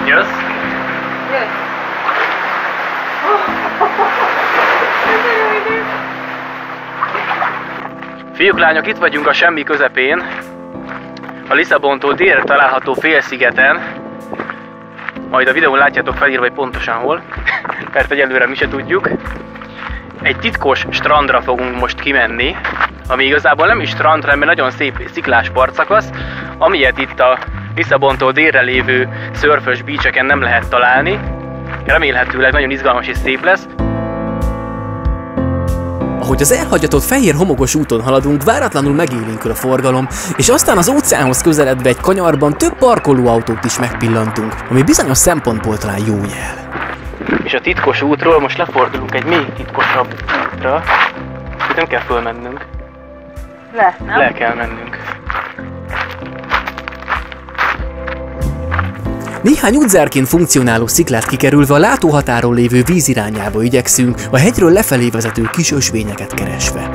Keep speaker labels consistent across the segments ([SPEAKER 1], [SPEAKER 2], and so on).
[SPEAKER 1] Jössz? Fiúk, lányok, itt vagyunk a semmi közepén, a Lisszabontól délre található félszigeten. Majd a videón látjátok felírva, hogy pontosan hol, mert egyelőre mi se tudjuk. Egy titkos strandra fogunk most kimenni, ami igazából nem is strand, hanem nagyon szép sziklás partszakasz, amilyet itt a Lisszabontól délre lévő szörfös beacheken nem lehet találni. Remélhetőleg nagyon izgalmas és szép lesz.
[SPEAKER 2] Ahogy az elhagyatott fehér homokos úton haladunk, váratlanul megélénkül a forgalom, és aztán az óceánhoz közeledve egy kanyarban több parkolóautót is megpillantunk, ami bizonyos szempontból talán jó jel.
[SPEAKER 1] És a titkos útról most lefordulunk egy még titkosabb útra. Itt nem kell fölmennünk.
[SPEAKER 3] Nem?
[SPEAKER 1] Le kell mennünk.
[SPEAKER 2] Néhány útzárként funkcionáló sziklát kikerülve a látóhatáron lévő víz irányába igyekszünk, a hegyről lefelé vezető kis ösvényeket keresve.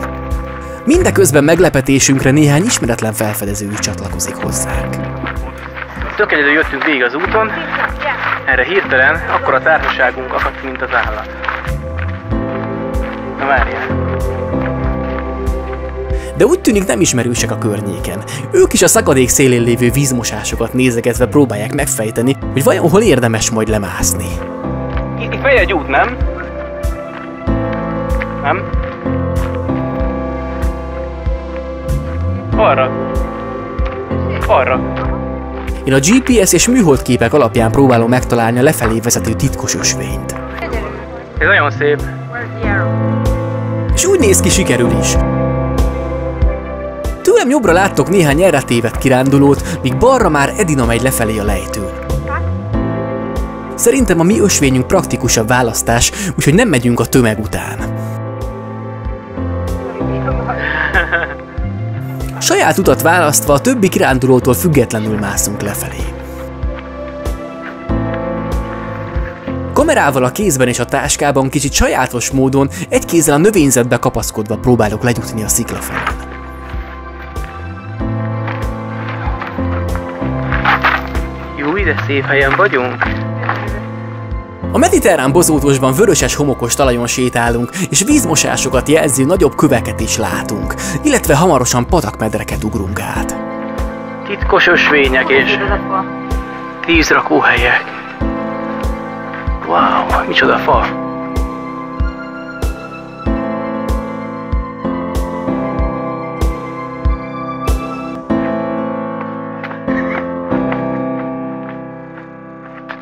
[SPEAKER 2] Mindeközben meglepetésünkre néhány ismeretlen felfedező is csatlakozik hozzánk.
[SPEAKER 1] Tök egyedül jöttünk végig az úton, erre hirtelen akkora társaságunk akadt, mint az állat. Na várjál!
[SPEAKER 2] De úgy tűnik nem ismerősek a környéken. Ők is a szakadék szélén lévő vízmosásokat nézegetve próbálják megfejteni, hogy vajon hol érdemes majd lemászni.
[SPEAKER 1] Itt megy egy út, nem? Nem? Arra. Arra.
[SPEAKER 2] Én a GPS és műholdképek alapján próbálom megtalálni a lefelé vezető titkos ösvényt.
[SPEAKER 1] Ez nagyon szép.
[SPEAKER 2] És úgy néz ki, sikerül is. Tőlem jobbra láttok néhány erre tévedt kirándulót, míg balra már Edina megy lefelé a lejtőn. Szerintem a mi ösvényünk praktikusabb választás, úgyhogy nem megyünk a tömeg után. Saját utat választva a többi kirándulótól függetlenül mászunk lefelé. Kamerával a kézben és a táskában kicsit sajátos módon egy kézzel a növényzetbe kapaszkodva próbálok lejutni a sziklafelén.
[SPEAKER 1] Jó, ide szép helyen vagyunk.
[SPEAKER 2] A mediterrán bozótosban vöröses homokos talajon sétálunk, és vízmosásokat jelző nagyobb köveket is látunk, illetve hamarosan patakmedreket ugrunk át.
[SPEAKER 1] Titkos ösvények és vízrakóhelyek. Wow, micsoda fa!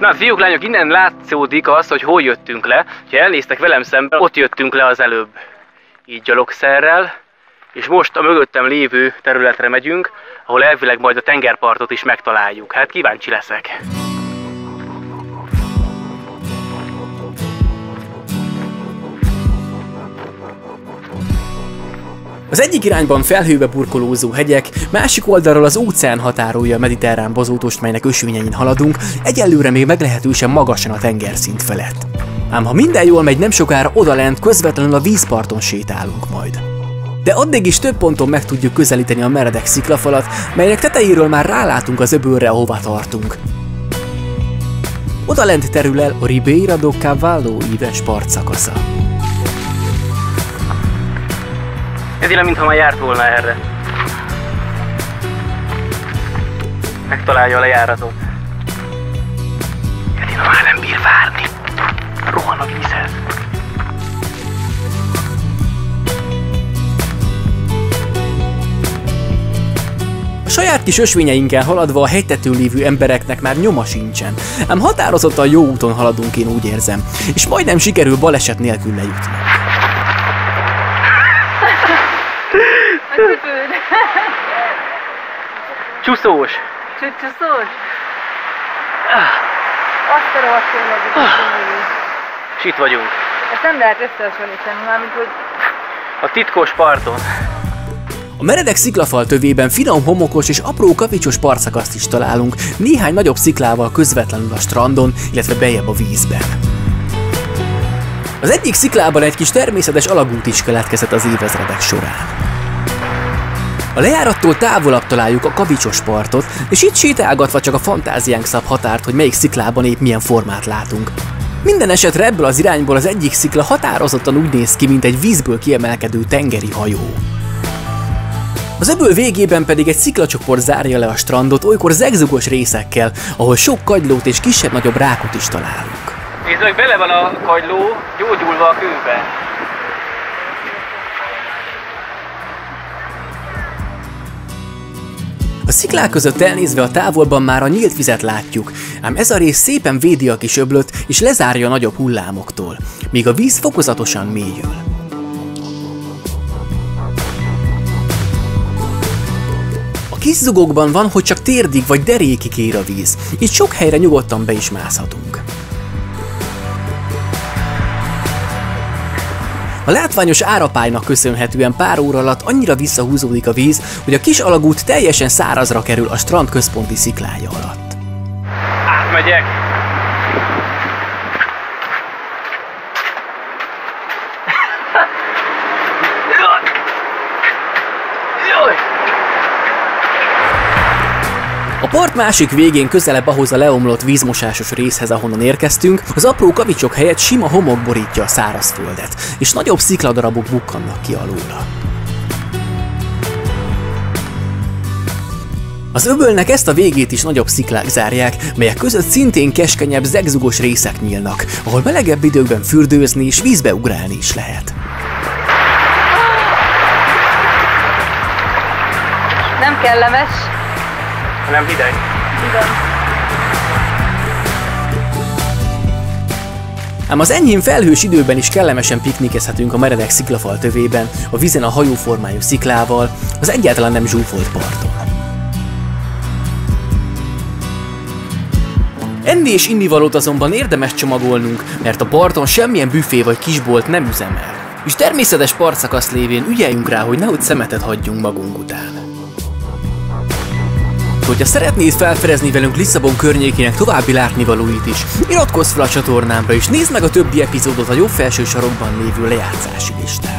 [SPEAKER 1] Na fiúk, lányok, innen látszódik az, hogy hol jöttünk le. Ha elnéztek velem szemben, ott jöttünk le az előbb. Így gyalogszerrel. És most a mögöttem lévő területre megyünk, ahol elvileg majd a tengerpartot is megtaláljuk. Hát kíváncsi leszek.
[SPEAKER 2] Az egyik irányban felhőbe burkolózó hegyek, másik oldalról az óceán határolja a mediterrán bozótost, melynek ösvényein haladunk, egyelőre még meglehetősen magasan a tengerszint felett. Ám ha minden jól megy, nem sokára odalent közvetlenül a vízparton sétálunk majd. De addig is több ponton meg tudjuk közelíteni a meredek sziklafalat, melynek tetejéről már rálátunk az öbölre, ahova tartunk. Odalent terül el a Ribeira do Cavalo íves partszakasza.
[SPEAKER 1] Edina, mintha már járt volna erre. Megtalálja a lejáratot. Edina már nem bír várni. Rohan a vízhez.
[SPEAKER 2] A saját kis ösvényeinkkel haladva a hegytetőn lévő embereknek már nyoma sincsen, ám határozottan jó úton haladunk, én úgy érzem, és majdnem sikerül baleset nélkül lejutni.
[SPEAKER 1] Csúszós!
[SPEAKER 3] Csúszós? Azt a rohadt tényleg.
[SPEAKER 1] És itt vagyunk.
[SPEAKER 3] Ezt nem lehet összehasonlítani, mármint hogy...
[SPEAKER 1] A titkos parton.
[SPEAKER 2] A meredek sziklafal tövében finom homokos és apró kavicsos partszakaszt is találunk, néhány nagyobb sziklával közvetlenül a strandon, illetve bejebb a vízben. Az egyik sziklában egy kis természetes alagút is keletkezett az évezredek során. A lejárattól távolabb találjuk a kavicsos partot, és itt sétálgatva csak a fantáziánk szab határt, hogy melyik sziklában épp milyen formát látunk. Minden esetre ebből az irányból az egyik szikla határozottan úgy néz ki, mint egy vízből kiemelkedő tengeri hajó. Az öböl végében pedig egy sziklacsoport zárja le a strandot, olykor zegzugos részekkel, ahol sok kagylót és kisebb-nagyobb rákot is találunk.
[SPEAKER 1] Nézd meg, bele van a kagyló, gyógyulva a kőbe.
[SPEAKER 2] A sziklák között elnézve a távolban már a nyílt vizet látjuk, ám ez a rész szépen védi a kis öblöt és lezárja a nagyobb hullámoktól, míg a víz fokozatosan mélyül. A kis zugokban van, hogy csak térdig vagy derékig ér a víz, itt sok helyre nyugodtan be is mászhatunk. A látványos árapálynak köszönhetően pár óra alatt annyira visszahúzódik a víz, hogy a kis alagút teljesen szárazra kerül a strand központi sziklája alatt.
[SPEAKER 1] Átmegyek!
[SPEAKER 2] A part másik végén közelebb ahhoz a leomlott vízmosásos részhez, ahonnan érkeztünk, az apró kavicsok helyett sima homok borítja a szárazföldet, és nagyobb szikladarabok bukkannak ki alóla. Az öbölnek ezt a végét is nagyobb sziklák zárják, melyek között szintén keskenyebb, zegzugos részek nyílnak, ahol melegebb időkben fürdőzni és vízbe ugrálni is lehet.
[SPEAKER 3] Nem kellemes.
[SPEAKER 1] Nem hideg.
[SPEAKER 3] Igen.
[SPEAKER 2] Ám az enyhén felhős időben is kellemesen piknikezhetünk a meredek sziklafal tövében, a vízen a hajóformájú sziklával, az egyáltalán nem zsúfolt parton. Enni és innivalót azonban érdemes csomagolnunk, mert a parton semmilyen büfé vagy kisbolt nem üzemel. És természetes partszakasz lévén ügyeljünk rá, hogy nehogy szemetet hagyjunk magunk után. Hogyha szeretnéd felfedezni velünk Lisszabon környékének további látnivalóit is, iratkozz fel a csatornámra és nézd meg a többi epizódot a jobb felső sarokban lévő lejátszási listán.